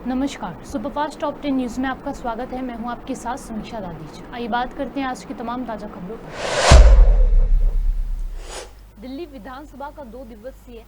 नमस्कार, superfast top 10 news में आपका स्वागत है। मैं हूं आपके साथ समीक्षा दादीज। आइए बात करते हैं आज की तमाम ताजा खबरों पर। दिल्ली विधानसभा का 2 दिवसीय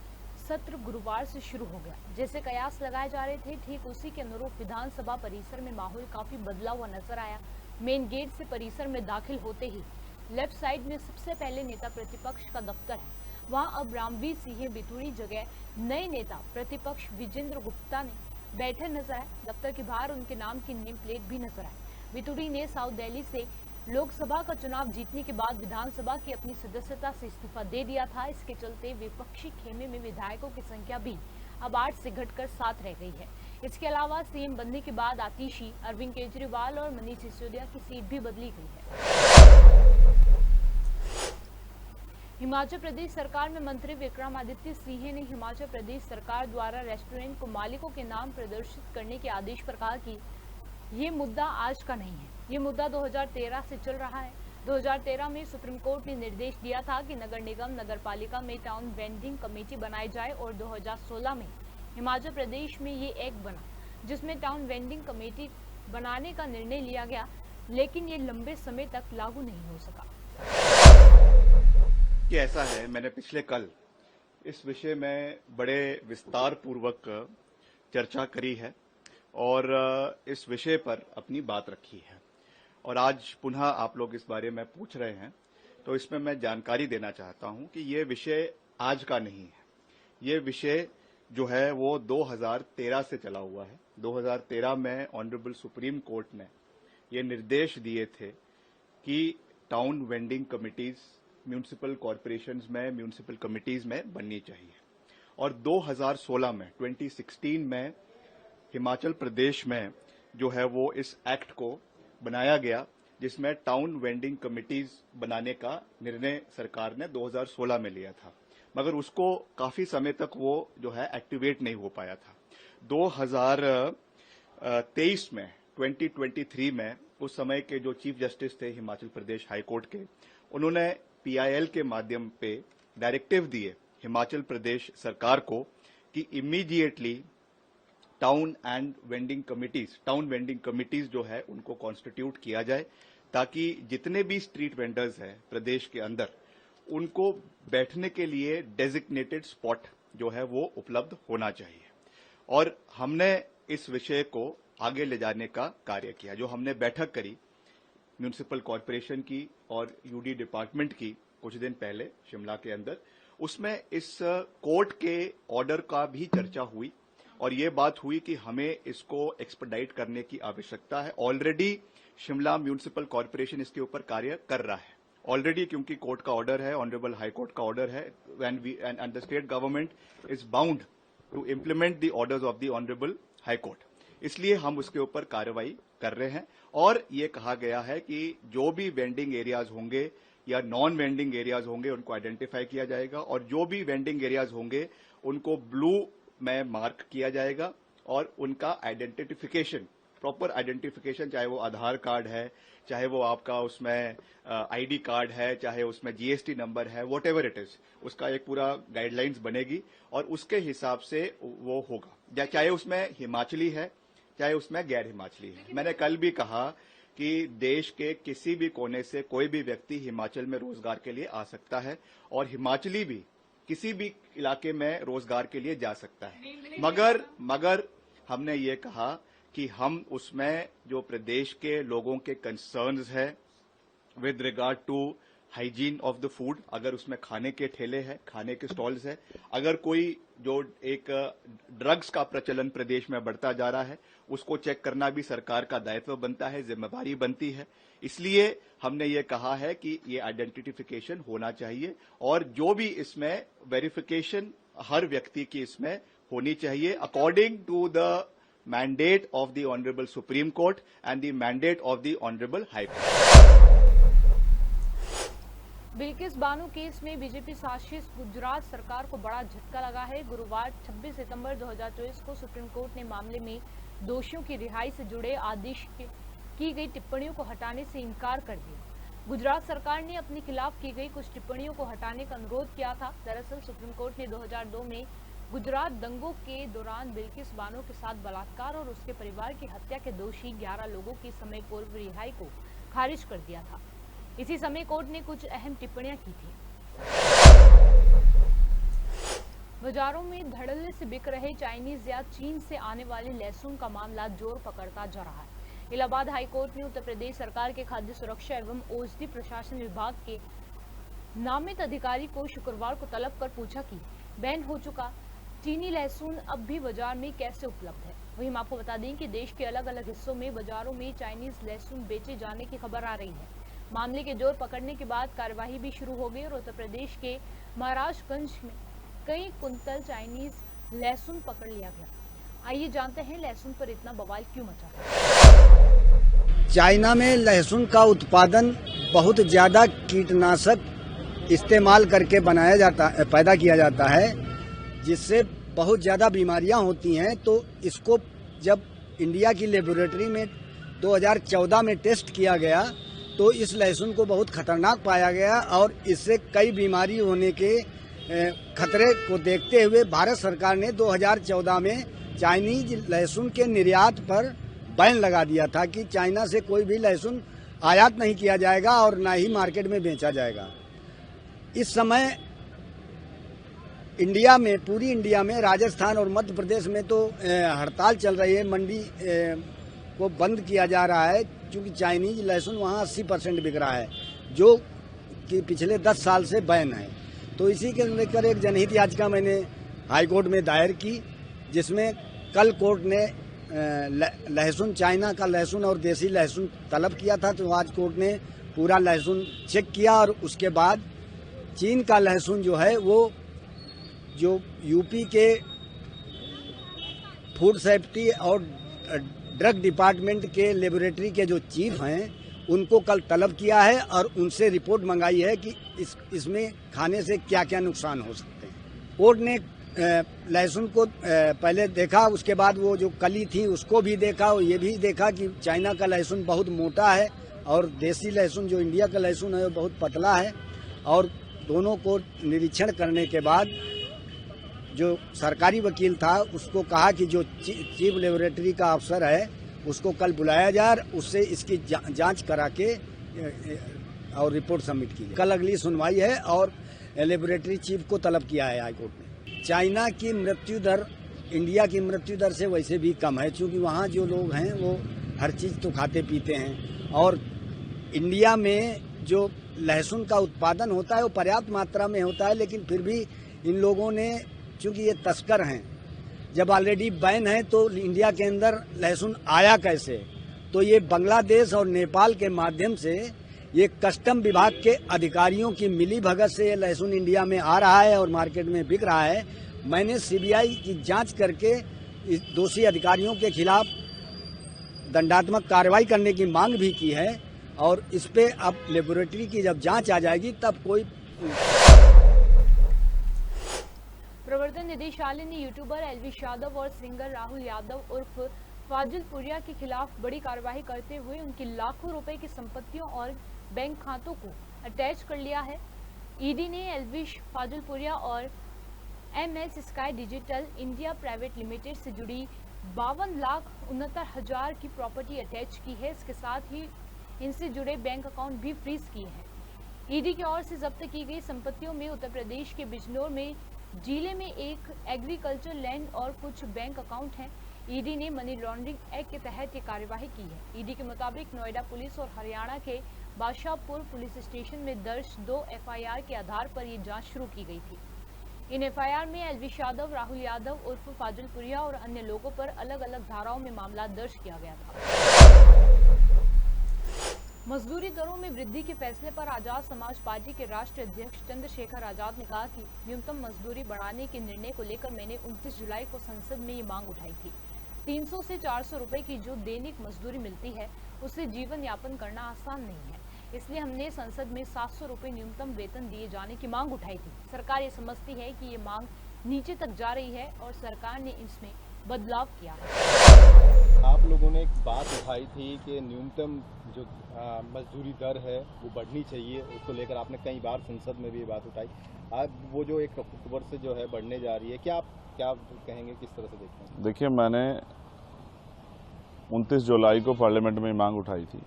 सत्र गुरुवार से शुरू हो गया। जैसे कयास लगाए जा रहे थे, ठीक उसी के अनुरूप विधानसभा परिसर में माहौल काफी बदला हुआ नजर आया। मेन गेट से परिसर में दाखिल होते ही लेफ्ट साइड में सबसे पहले नेता प्रतिपक्ष का दफ्तर है। वहां अब रामवीर सिंह बितूरी जगह नए नेता प्रतिपक्ष विजेंद्र गुप्ता ने बैठे नजर आए। दफ्तर के बाहर उनके नाम की नेम प्लेट भी नजर आई। बितूरी ने साउथ दिल्ली से लोकसभा का चुनाव जीतने के बाद विधानसभा की अपनी सदस्यता से इस्तीफा दे दिया था। इसके चलते विपक्षी खेमे में विधायकों की संख्या भी अब 8 से घटकर 7 रह गई है। इसके अलावा सीएम बनने के बाद आतिशी, अरविंद केजरीवाल और मनीष सिसोदिया की सीट भी बदली गई है। हिमाचल प्रदेश सरकार में मंत्री विक्रमादित्य सिंह ने हिमाचल प्रदेश सरकार द्वारा रेस्टोरेंट को मालिकों के नाम प्रदर्शित करने के आदेश पर कहा कि ये मुद्दा आज का नहीं है। ये मुद्दा 2013 से चल रहा है। 2013 में सुप्रीम कोर्ट ने निर्देश दिया था कि नगर निगम, नगर पालिका में टाउन वेंडिंग कमेटी बनाई जाए और 2016 में हिमाचल प्रदेश में ये एक्ट बना जिसमें टाउन वेंडिंग कमेटी बनाने का निर्णय लिया गया, लेकिन ये लंबे समय तक लागू नहीं हो सका। कि ऐसा है, मैंने पिछले कल इस विषय में बड़े विस्तार पूर्वक चर्चा करी है और इस विषय पर अपनी बात रखी है और आज पुनः आप लोग इस बारे में पूछ रहे हैं, तो इसमें मैं जानकारी देना चाहता हूं कि ये विषय आज का नहीं है। ये विषय जो है वो 2013 से चला हुआ है। 2013 में ऑनरेबल सुप्रीम कोर्ट ने ये निर्देश दिए थे कि town vending committees municipal corporations में, म्यूनिसिपल कमिटीज में बननी चाहिए और 2016 में 2016 में हिमाचल प्रदेश में जो है वो इस एक्ट को बनाया गया जिसमें टाउन वेंडिंग कमिटीज बनाने का निर्णय सरकार ने 2016 में लिया था, मगर उसको काफी समय तक वो जो है एक्टिवेट नहीं हो पाया था। 2023 में 2023 में उस समय के जो चीफ जस्टिस थे हिमाचल प्रदेश हाई कोर्ट के, उन्होंने पीआईएल के माध्यम पे डायरेक्टिव दिए हिमाचल प्रदेश सरकार को कि इमीडिएटली टाउन वेंडिंग कमिटीज जो है उनको कॉन्स्टिट्यूट किया जाए ताकि जितने भी स्ट्रीट वेंडर्स हैं प्रदेश के अंदर उनको बैठने के लिए डेजिग्नेटेड स्पॉट जो है वो उपलब्ध होना चाहिए। और हमने इस विषय को आगे ले जाने का कार्य किया। जो हमने बैठक करी म्यूनिसिपल कॉरपोरेशन की और यूडी डिपार्टमेंट की कुछ दिन पहले शिमला के अंदर, उसमें इस कोर्ट के ऑर्डर का भी चर्चा हुई और ये बात हुई कि हमें इसको एक्सपेडाइट करने की आवश्यकता है। ऑलरेडी शिमला म्यूनिसिपल कॉरपोरेशन इसके ऊपर कार्य कर रहा है ऑलरेडी, क्योंकि कोर्ट का ऑर्डर है, ऑनरेबल हाई कोर्ट का ऑर्डर है and the state government is bound to implement the orders of the honourable high court. इसलिए हम उसके ऊपर कार्रवाई कर रहे हैं और ये कहा गया है कि जो भी वेंडिंग एरियाज होंगे या नॉन वेंडिंग एरियाज होंगे उनको आइडेंटिफाई किया जाएगा और जो भी वेंडिंग एरियाज होंगे उनको ब्लू में मार्क किया जाएगा और उनका आइडेंटिफिकेशन, प्रॉपर आइडेंटिफिकेशन, चाहे वो आधार कार्ड है, चाहे वो आपका उसमें आईडी कार्ड है, चाहे उसमें जीएसटी नंबर है, वॉट एवर इट इज, उसका एक पूरा गाइडलाइंस बनेगी और उसके हिसाब से वो होगा, चाहे उसमें हिमाचली है चाहे उसमें गैर हिमाचली है। मैंने कल भी कहा कि देश के किसी भी कोने से कोई भी व्यक्ति हिमाचल में रोजगार के लिए आ सकता है और हिमाचली भी किसी भी इलाके में रोजगार के लिए जा सकता है, मगर हमने ये कहा कि हम उसमें जो प्रदेश के लोगों के कंसर्न्स है with regard to hygiene of the food, अगर उसमें खाने के ठेले हैं, खाने के स्टॉल्स है, अगर कोई जो एक ड्रग्स का प्रचलन प्रदेश में बढ़ता जा रहा है उसको चेक करना भी सरकार का दायित्व बनता है, जिम्मेदारी बनती है। इसलिए हमने ये कहा है कि ये आइडेंटिफिकेशन होना चाहिए और जो भी इसमें वेरिफिकेशन हर व्यक्ति की इसमें होनी चाहिए according to the mandate of the honourable supreme court and the mandate of the honourable high court. Bilkis Bano case में बीजेपी शासित गुजरात सरकार को बड़ा झटका लगा है। गुरुवार 26 सितंबर 2024 को सुप्रीम कोर्ट ने मामले में दोषियों की रिहाई से जुड़े आदेश की गई टिप्पणियों को हटाने से इनकार कर दिया। गुजरात सरकार ने अपने खिलाफ की गई कुछ टिप्पणियों को हटाने का अनुरोध किया था। दरअसल सुप्रीम कोर्ट ने 2002 में गुजरात दंगों के दौरान बिल्किस बानो के साथ बलात्कार और उसके परिवार की हत्या के दोषी 11 लोगों की समय पूर्व रिहाई को खारिज कर दिया था। इसी समय कोर्ट ने कुछ अहम टिप्पणियां की थी। बाजारों में धड़ल्ले से बिक रहे चाइनीज या चीन से आने वाले लहसुन का मामला जोर पकड़ता जा रहा है। इलाहाबाद हाईकोर्ट ने उत्तर प्रदेश सरकार के खाद्य सुरक्षा एवं औषधि प्रशासन विभाग के नामित अधिकारी को शुक्रवार को तलब कर पूछा कि बैन हो चुका चीनी लहसुन अब भी बाजार में कैसे उपलब्ध है। वहीं हम आपको बता दें कि देश के अलग अलग हिस्सों में बाजारों में चाइनीज लहसुन बेचे जाने की खबर आ रही है। मामले के जोर पकड़ने के बाद कार्यवाही भी शुरू हो गई और उत्तर प्रदेश के महाराजगंज में कई कुंतल चाइनीज लहसुन पकड़ लिया गया। आइए जानते हैं लहसुन पर इतना बवाल क्यों मचा है। चाइना में लहसुन का उत्पादन बहुत ज्यादा कीटनाशक इस्तेमाल करके पैदा किया जाता है, जिससे बहुत ज्यादा बीमारियां होती हैं। तो इसको जब इंडिया की लेबोरेटरी में 2014 में टेस्ट किया गया तो इस लहसुन को बहुत खतरनाक पाया गया और इससे कई बीमारी होने के खतरे को देखते हुए भारत सरकार ने 2014 में चाइनीज लहसुन के निर्यात पर बैन लगा दिया था कि चाइना से कोई भी लहसुन आयात नहीं किया जाएगा और ना ही मार्केट में बेचा जाएगा। इस समय इंडिया में, पूरी इंडिया में, राजस्थान और मध्य प्रदेश में तो हड़ताल चल रही है, मंडी को बंद किया जा रहा है क्योंकि चाइनीज लहसुन वहाँ 80% बिक रहा है, जो कि पिछले 10 साल से बैन है। तो इसी के लेकर एक जनहित याचिका मैंने हाईकोर्ट में दायर की, जिसमें कल कोर्ट ने लहसुन, चाइना का लहसुन और देसी लहसुन तलब किया था। तो आज कोर्ट ने पूरा लहसुन चेक किया और उसके बाद चीन का लहसुन जो है वो जो यूपी के फूड सेफ्टी और ड्रग डिपार्टमेंट के लेबोरेटरी के जो चीफ हैं उनको कल तलब किया है और उनसे रिपोर्ट मंगाई है कि इसमें खाने से क्या क्या नुकसान हो सकते हैं। कोर्ट ने लहसुन को पहले देखा, उसके बाद वो जो कली थी उसको भी देखा और ये भी देखा कि चाइना का लहसुन बहुत मोटा है और देसी लहसुन जो इंडिया का लहसुन है वो बहुत पतला है। और दोनों को निरीक्षण करने के बाद जो सरकारी वकील था उसको कहा कि जो चीफ लेबोरेटरी का अफसर है उसको कल बुलाया जाए, उससे इसकी जांच करा के और रिपोर्ट सबमिट की। कल अगली सुनवाई है और लेबोरेटरी चीफ को तलब किया है हाईकोर्ट ने। चाइना की मृत्यु दर इंडिया की मृत्यु दर से वैसे भी कम है, क्योंकि वहाँ जो लोग हैं वो हर चीज़ तो खाते पीते हैं और इंडिया में जो लहसुन का उत्पादन होता है वो पर्याप्त मात्रा में होता है। लेकिन फिर भी इन लोगों ने, चूँकि ये तस्कर हैं, जब ऑलरेडी बैन है तो इंडिया के अंदर लहसुन आया कैसे? तो ये बांग्लादेश और नेपाल के माध्यम से ये कस्टम विभाग के अधिकारियों की मिलीभगत से ये लहसुन इंडिया में आ रहा है और मार्केट में बिक रहा है। मैंने सीबीआई की जांच करके इस दोषी अधिकारियों के खिलाफ दंडात्मक कार्रवाई करने की मांग भी की है और इस पे अब लेबोरेटरी की जब जांच आ जाएगी तब कोई। प्रवर्तन निदेशालय ने यूट्यूबर एलविश यादव और सिंगर राहुल यादव उर्फ फाजिलपुरिया के खिलाफ बड़ी कार्रवाई करते हुए उनकी लाखों रुपए की संपत्तियों और बैंक खातों को अटैच कर लिया है। ईडी ने एलविश, फाजिलपुरिया और MS sky digital India private limited से जुड़ी 52,69,000 की प्रॉपर्टी अटैच की है। इसके साथ ही इनसे जुड़े बैंक अकाउंट भी फ्रीज किए हैं। ईडी की ओर से जब्त की गई संपत्तियों में उत्तर प्रदेश के बिजनौर में जिले में एक एग्रीकल्चर लैंड और कुछ बैंक अकाउंट हैं। ईडी ने मनी लॉन्ड्रिंग एक्ट के तहत ये कार्यवाही की है। ईडी के मुताबिक नोएडा पुलिस और हरियाणा के बादशाहपुर पुलिस स्टेशन में दर्ज 2 FIR के आधार पर ये जांच शुरू की गई थी। इन FIR में एलविश यादव, राहुल यादव उर्फ फाजिलपुरिया और अन्य लोगों पर अलग अलग धाराओं में मामला दर्ज किया गया था। मजदूरी दरों में वृद्धि के फैसले पर आजाद समाज पार्टी के राष्ट्रीय अध्यक्ष चंद्रशेखर आजाद ने कहा कि न्यूनतम मजदूरी बढ़ाने के निर्णय को लेकर मैंने 29 जुलाई को संसद में ये मांग उठाई थी। 300 से 400 रुपए की जो दैनिक मजदूरी मिलती है उससे जीवन यापन करना आसान नहीं है, इसलिए हमने संसद में 700 रुपए न्यूनतम वेतन दिए जाने की मांग उठाई थी। सरकार ये समझती है कि ये मांग नीचे तक जा रही है और सरकार ने इसमें बदलाव किया है। आप लोगों ने एक बात उठाई थी कि न्यूनतम जो मजदूरी दर है वो बढ़नी चाहिए, उसको लेकर आपने कई बार संसद में भी ये बात उठाई। अब वो जो 1 अक्टूबर से जो है बढ़ने जा रही है, क्या आप कहेंगे, किस तरह से देखते हैं? देखिए, मैंने 29 जुलाई को पार्लियामेंट में मांग उठाई थी,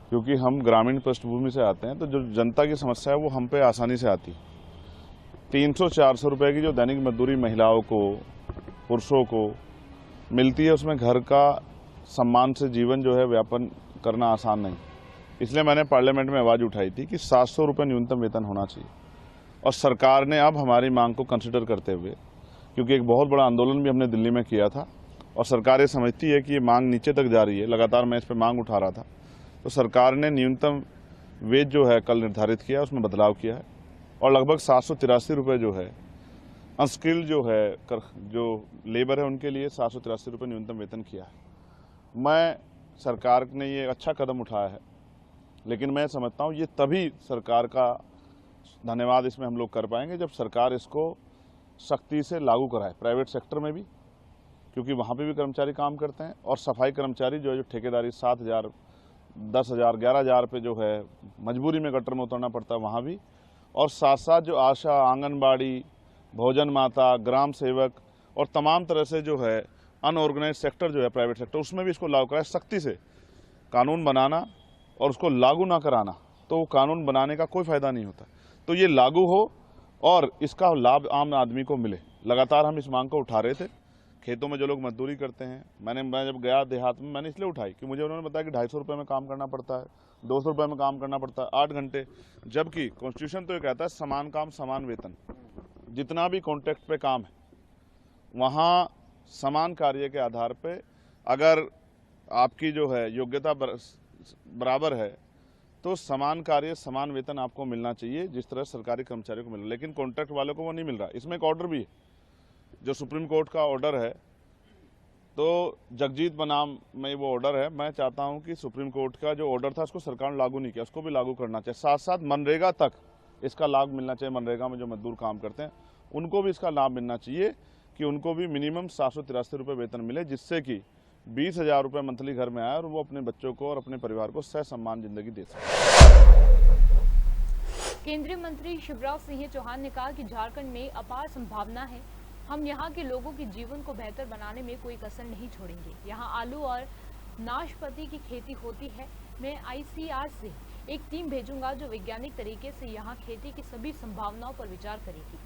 क्योंकि हम ग्रामीण पृष्ठभूमि से आते हैं, तो जो जनता की समस्या है वो हम पे आसानी से आती है। 300-400 रुपए की जो दैनिक मजदूरी महिलाओं को, पुरुषों को मिलती है, उसमें घर का सम्मान से जीवन जो है व्यापन करना आसान नहीं। इसलिए मैंने पार्लियामेंट में आवाज़ उठाई थी कि 700 रुपये न्यूनतम वेतन होना चाहिए। और सरकार ने अब हमारी मांग को कंसिडर करते हुए, क्योंकि एक बहुत बड़ा आंदोलन भी हमने दिल्ली में किया था और सरकार ये समझती है कि ये मांग नीचे तक जा रही है, लगातार मैं इस पर मांग उठा रहा था, तो सरकार ने न्यूनतम वेज जो है कल निर्धारित किया, उसमें बदलाव किया है और लगभग 783 रुपये जो है अनस्किल्ड जो है जो लेबर है उनके लिए 783 रुपये न्यूनतम वेतन किया है। मैं सरकार ने ये अच्छा कदम उठाया है, लेकिन मैं समझता हूँ ये तभी सरकार का धन्यवाद इसमें हम लोग कर पाएंगे जब सरकार इसको सख्ती से लागू कराए, प्राइवेट सेक्टर में भी, क्योंकि वहाँ पे भी कर्मचारी काम करते हैं, और सफाई कर्मचारी जो है, जो ठेकेदारी 7,000, 10,000, 11,000 पे जो है मजबूरी में गटर में उतरना पड़ता है वहाँ भी, और साथ साथ जो आशा, आंगनबाड़ी, भोजन माता, ग्राम सेवक और तमाम तरह से जो है अनऑर्गेनाइज सेक्टर जो है प्राइवेट सेक्टर, उसमें भी इसको लागू कराए। सख्ती से कानून बनाना और उसको लागू ना कराना, तो वो कानून बनाने का कोई फ़ायदा नहीं होता। तो ये लागू हो और इसका लाभ आम आदमी को मिले। लगातार हम इस मांग को उठा रहे थे। खेतों में जो लोग मजदूरी करते हैं, मैं जब गया देहात में, मैंने इसलिए उठाई कि मुझे उन्होंने बताया कि 250 रुपये में काम करना पड़ता है, 200 रुपये में काम करना पड़ता है, 8 घंटे, जबकि कॉन्स्टिट्यूशन तो ये कहता है समान काम समान वेतन। जितना भी कॉन्ट्रैक्ट पे काम है वहाँ समान कार्य के आधार पे अगर आपकी जो है योग्यता बराबर है तो समान कार्य समान वेतन आपको मिलना चाहिए, जिस तरह सरकारी कर्मचारियों को मिल रहा है। लेकिन कॉन्ट्रैक्ट वालों को वो नहीं मिल रहा। इसमें एक ऑर्डर भी है, जो सुप्रीम कोर्ट का ऑर्डर है, तो जगजीत बनाम में वो ऑर्डर है। मैं चाहता हूं कि सुप्रीम कोर्ट का जो ऑर्डर था उसको सरकार ने लागू नहीं किया, उसको भी लागू करना चाहिए। साथ साथ मनरेगा तक इसका लाभ मिलना चाहिए। मनरेगा में जो मजदूर काम करते हैं उनको भी इसका लाभ मिलना चाहिए कि उनको भी मिनिमम 783 रुपये वेतन मिले, जिससे कि 20,000 रुपये मंथली घर में आए और वो अपने बच्चों को और अपने परिवार को सहसम्मान जिंदगी दे सके। केंद्रीय मंत्री शिवराज सिंह चौहान ने कहा कि झारखंड में अपार संभावना है। हम यहाँ के लोगों के जीवन को बेहतर बनाने में कोई कसर नहीं छोड़ेंगे। यहाँ आलू और नाशपाती की खेती होती है। मैं ICR से एक टीम भेजूंगा जो वैज्ञानिक तरीके से यहाँ खेती की सभी संभावनाओं पर विचार करेगी।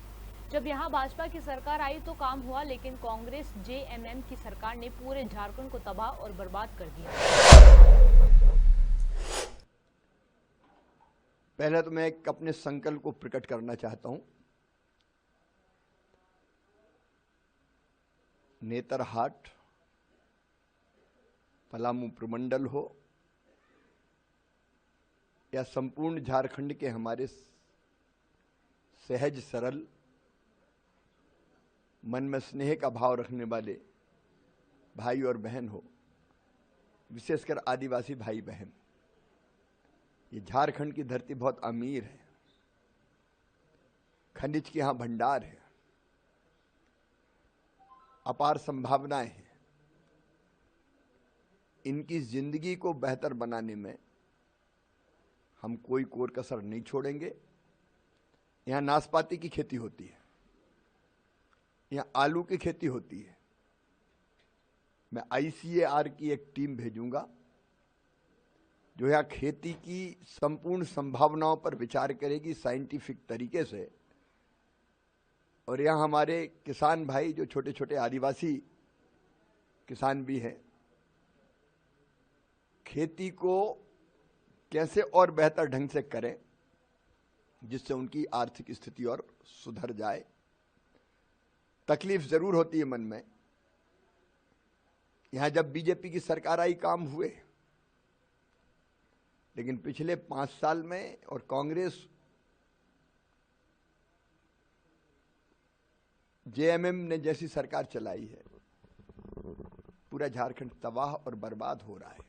जब यहाँ भाजपा की सरकार आई तो काम हुआ, लेकिन कांग्रेस JMM की सरकार ने पूरे झारखंड को तबाह और बर्बाद कर दिया। पहले तो मैं एक अपने संकल्प को प्रकट करना चाहता हूं। नेतरहाट, पलामू प्रमंडल हो या संपूर्ण झारखंड के हमारे सहज सरल मन में स्नेह का भाव रखने वाले भाई और बहन हो, विशेषकर आदिवासी भाई बहन, ये झारखंड की धरती बहुत अमीर है। खनिज के यहां भंडार है, अपार संभावनाएं हैं। इनकी जिंदगी को बेहतर बनाने में हम कोई कोर कसर नहीं छोड़ेंगे। यहां नाशपाती की खेती होती है, यहां आलू की खेती होती है। मैं ICAR की एक टीम भेजूंगा जो यहाँ खेती की संपूर्ण संभावनाओं पर विचार करेगी साइंटिफिक तरीके से। और यहाँ हमारे किसान भाई जो छोटे छोटे आदिवासी किसान भी हैं, खेती को कैसे और बेहतर ढंग से करें जिससे उनकी आर्थिक स्थिति और सुधर जाए। तकलीफ जरूर होती है मन में। यहां जब बीजेपी की सरकार आई काम हुए, लेकिन पिछले 5 साल में और कांग्रेस JMM ने जैसी सरकार चलाई है, पूरा झारखंड तबाह और बर्बाद हो रहा है।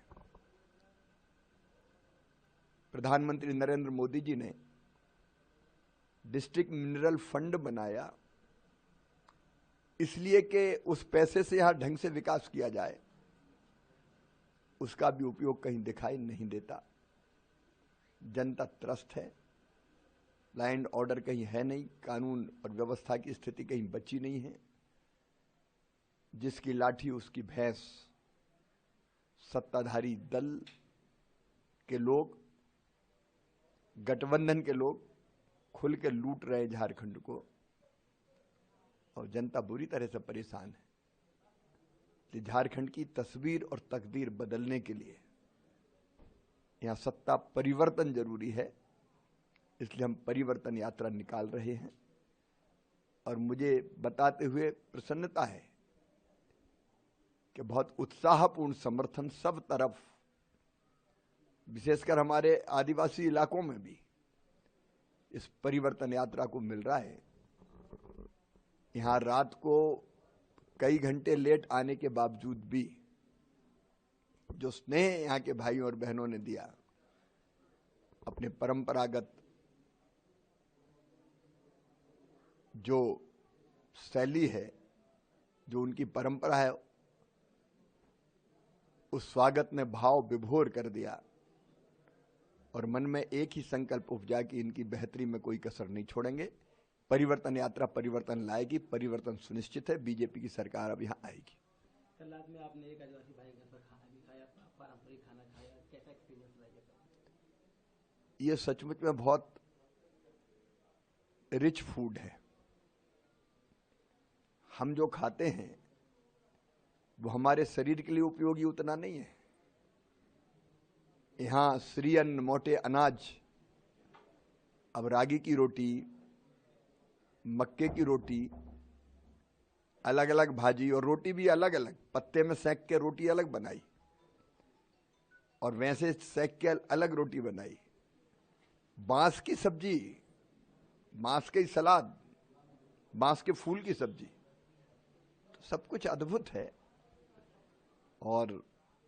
प्रधानमंत्री नरेंद्र मोदी जी ने डिस्ट्रिक्ट मिनरल फंड बनाया, इसलिए कि उस पैसे से यहां ढंग से विकास किया जाए। उसका भी उपयोग कहीं दिखाई नहीं देता। जनता त्रस्त है, लैंड ऑर्डर कहीं है नहीं, कानून और व्यवस्था की स्थिति कहीं बची नहीं है। जिसकी लाठी उसकी भैंस, सत्ताधारी दल के लोग, गठबंधन के लोग खुल के लूट रहे झारखंड को, और जनता बुरी तरह से परेशान है। कि झारखंड की तस्वीर और तकदीर बदलने के लिए यहां सत्ता परिवर्तन जरूरी है, इसलिए हम परिवर्तन यात्रा निकाल रहे हैं। और मुझे बताते हुए प्रसन्नता है कि बहुत उत्साहपूर्ण समर्थन सब तरफ, विशेषकर हमारे आदिवासी इलाकों में भी इस परिवर्तन यात्रा को मिल रहा है। यहां रात को कई घंटे लेट आने के बावजूद भी जो स्नेह यहां के भाइयों और बहनों ने दिया, अपने परंपरागत जो शैली है, जो उनकी परंपरा है, उस स्वागत ने भाव विभोर कर दिया। और मन में एक ही संकल्प उपजा कि इनकी बेहतरी में कोई कसर नहीं छोड़ेंगे। परिवर्तन यात्रा परिवर्तन लाएगी, परिवर्तन सुनिश्चित है। बीजेपी की सरकार अब यहाँ आएगी। कल रात में आपने एक आदिवासी भाई घर पर खाना भी खाया, पारंपरिक खाना खाया, कैसा एक्सपीरियंस रहा? ये सचमुच में बहुत रिच फूड है। हम जो खाते हैं वो हमारे शरीर के लिए उपयोगी उतना नहीं है। यहाँ श्री अन्न, मोटे अनाज, अब रागी की रोटी, मक्के की रोटी, अलग अलग भाजी, और रोटी भी अलग अलग, पत्ते में सेक के रोटी अलग बनाई और वैसे सेक के अलग रोटी बनाई, बांस की सब्जी, बांस की सलाद, बांस के फूल की सब्जी, तो सब कुछ अद्भुत है। और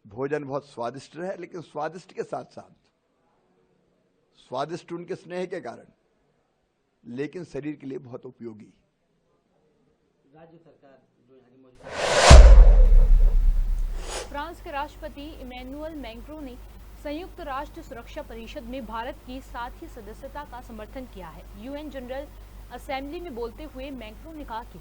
भोजन बहुत स्वादिष्ट है, लेकिन स्वादिष्ट के साथ साथ स्वादिष्ट उनके स्नेह के कारण, लेकिन शरीर के लिए बहुत उपयोगी। राज्य सरकार जो यहाँ की मौजूद फ्रांस के राष्ट्रपति इमैनुअल मैक्रों ने संयुक्त राष्ट्र सुरक्षा परिषद में भारत की 7वीं सदस्यता का समर्थन किया है। यूएन जनरल असेंबली में बोलते हुए मैक्रों ने कहा कि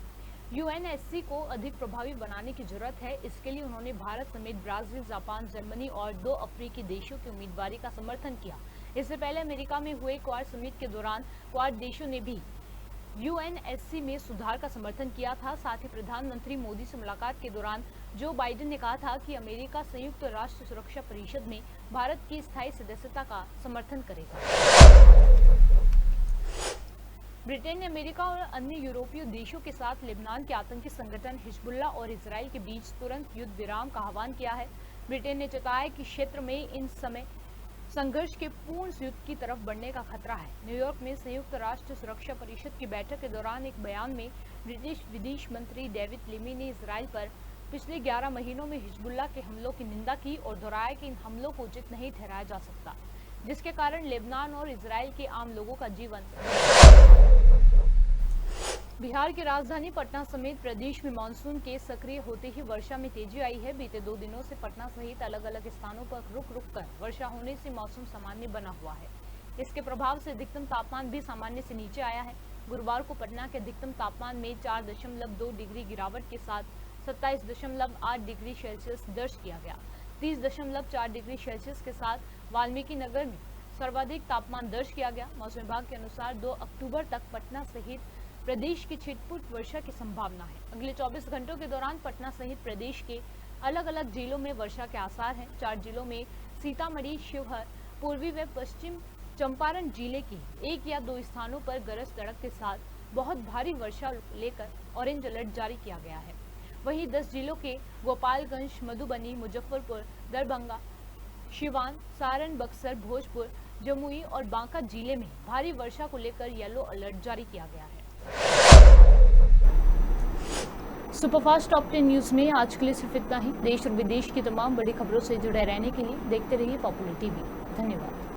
यूएनएससी को अधिक प्रभावी बनाने की जरूरत है। इसके लिए उन्होंने भारत समेत ब्राजील, जापान, जर्मनी और 2 अफ्रीकी देशों की उम्मीदवारी का समर्थन किया। इससे पहले अमेरिका में हुए क्वाड समिट के दौरान क्वाड देशों ने भी यूएनएससी में सुधार का समर्थन किया था। साथ ही प्रधानमंत्री मोदी से मुलाकात के दौरान जो बाइडेन ने कहा था कि अमेरिका संयुक्त राष्ट्र सुरक्षा परिषद में भारत की स्थायी सदस्यता का समर्थन करेगा। ब्रिटेन ने अमेरिका और अन्य यूरोपीय देशों के साथ लेबनान के आतंकी संगठन हिजबुल्लाह और इजराइल के बीच तुरंत युद्ध विराम का आह्वान किया है। ब्रिटेन ने चेताया कि क्षेत्र में इन समय संघर्ष के पूर्ण युद्ध की तरफ बढ़ने का खतरा है। न्यूयॉर्क में संयुक्त राष्ट्र सुरक्षा परिषद की बैठक के दौरान एक बयान में ब्रिटिश विदेश मंत्री डेविड लिमी ने इजराइल पर पिछले 11 महीनों में हिजबुल्लाह के हमलों की निंदा की और दोहराया कि इन हमलों को उचित नहीं ठहराया जा सकता, जिसके कारण लेबनान और इजराइल के आम लोगों का जीवन। बिहार की राजधानी पटना समेत प्रदेश में मानसून के सक्रिय होते ही वर्षा में तेजी आई है। बीते 2 दिनों से पटना सहित अलग अलग स्थानों पर रुक रुक कर वर्षा होने से मौसम सामान्य बना हुआ है। इसके प्रभाव से अधिकतम तापमान भी सामान्य से नीचे आया है। गुरुवार को पटना के अधिकतम तापमान में 4.2 डिग्री गिरावट के साथ 27.8 डिग्री सेल्सियस दर्ज किया गया। 30.4 डिग्री सेल्सियस के साथ वाल्मीकि नगर में सर्वाधिक तापमान दर्ज किया गया। मौसम विभाग के अनुसार 2 अक्टूबर तक पटना सहित प्रदेश की छिटपुट वर्षा की संभावना है। अगले 24 घंटों के दौरान पटना सहित प्रदेश के अलग अलग जिलों में वर्षा के आसार हैं। 4 जिलों में सीतामढ़ी, शिवहर, पूर्वी व पश्चिम चंपारण जिले की 1 या 2 स्थानों पर गरज चमक के साथ बहुत भारी वर्षा लेकर ऑरेंज अलर्ट जारी किया गया है। वहीं 10 जिलों के गोपालगंज, मधुबनी, मुजफ्फरपुर, दरभंगा, सिवान, सारण, बक्सर, भोजपुर, जमुई और बांका जिले में भारी वर्षा को लेकर येलो अलर्ट जारी किया गया है। सुपरफास्ट टॉप 10 न्यूज में आज के लिए सिर्फ इतना ही। देश और विदेश की तमाम बड़ी खबरों से जुड़े रहने के लिए देखते रहिए पॉपुलर टीवी। धन्यवाद।